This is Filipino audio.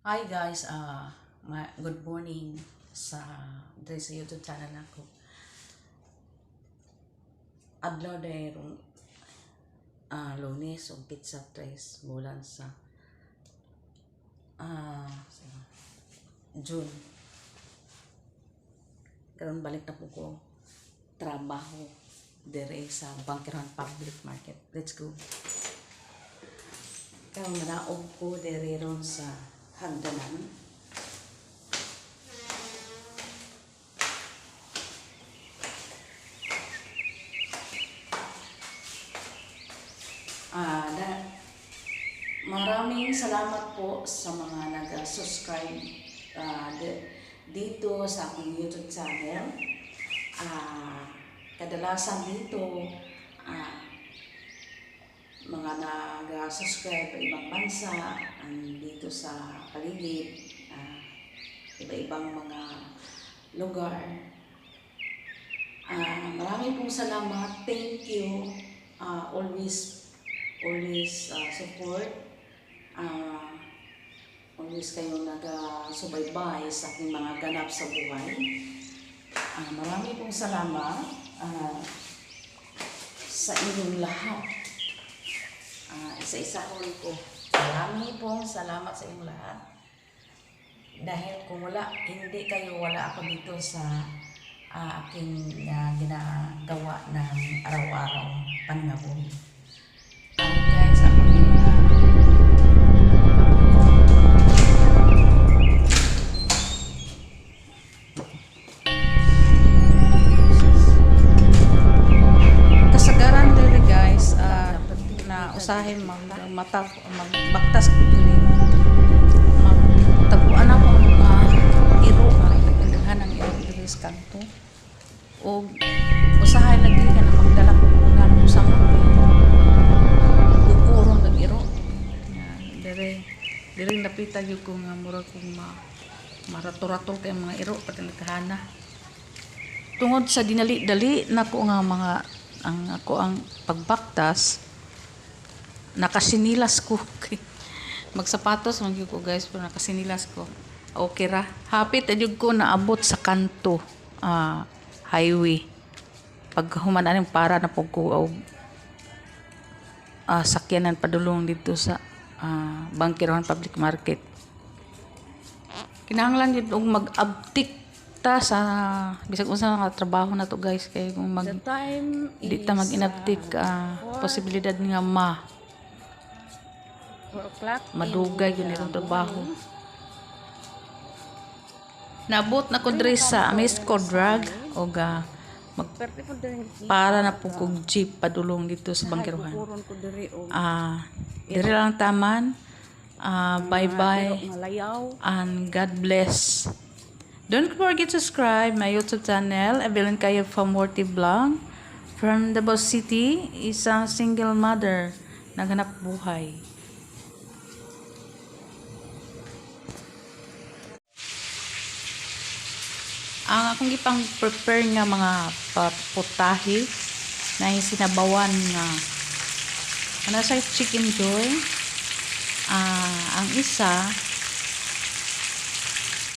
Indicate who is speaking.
Speaker 1: Hi guys, good morning sa YouTube channel ako. Adlaw dayong Lunes ug pizza tres bulan sa June. Karon balik na po ko trabaho dire sa Bangkiran Public Market. Let's go. Karon naog ko dire ron sa hagdanan. Maraming salamat po sa mga nag-subscribe dito sa aking YouTube channel. Kadalasan dito mga nag-subscribe sa ibang bansa, dito sa paligid, iba-ibang mga lugar. Maraming pong salamat. Thank you. Always support. Always kayong nag-subaybay sa aking mga ganap sa buhay. Maraming pong salamat sa inyong lahat. Isa-isa ulit ko. Maraming pong salamat sa inyong lahat. Dahil kung hindi kayo, wala ako dito sa aking ginagawa ng araw-araw pangabuhi. Guys, ako kasagaran dili guys, na usahin magbaktas ko dili. Magtaguan ako mga iro, nagdaghan ng iro dili sa kanto. O usahay lagi ka na magdala ko ng sa mga bukurong ng iro. Dire napita yung ko nga mura kong marato-rato kay mga iro pati nagkahana. Tungod sa dinali-dali na ko nga mga ang pagbaktas, nakasinilas ko. Magsapatos man ko guys, pero nakasinilas ko. Okay ra. Hapit adyog ko naabot sa kanto. Highway. Pag humanan para na po ko sakyanan padulong dito sa Bangkiran Public Market. Kinahanglan yun og mag-abtik ta sa bisag unsa nga trabaho na to guys, kay kung di ta mag-inabtik posibilidad nga madugay yun itong trabaho. Nabot na ko dre sa Amisco Drug o para na po kong jeep padulong dito sa Bangkiruhan. Dire lang taman. Bye-bye and God bless. Don't forget to subscribe my YouTube channel, Evelyn Cayo Famorti Vlog. From Davao City, isang single mother, naghanap buhay. Ang akong gipang prepare nga mga putahe na sinabawan nga sa chicken joy. Ang isa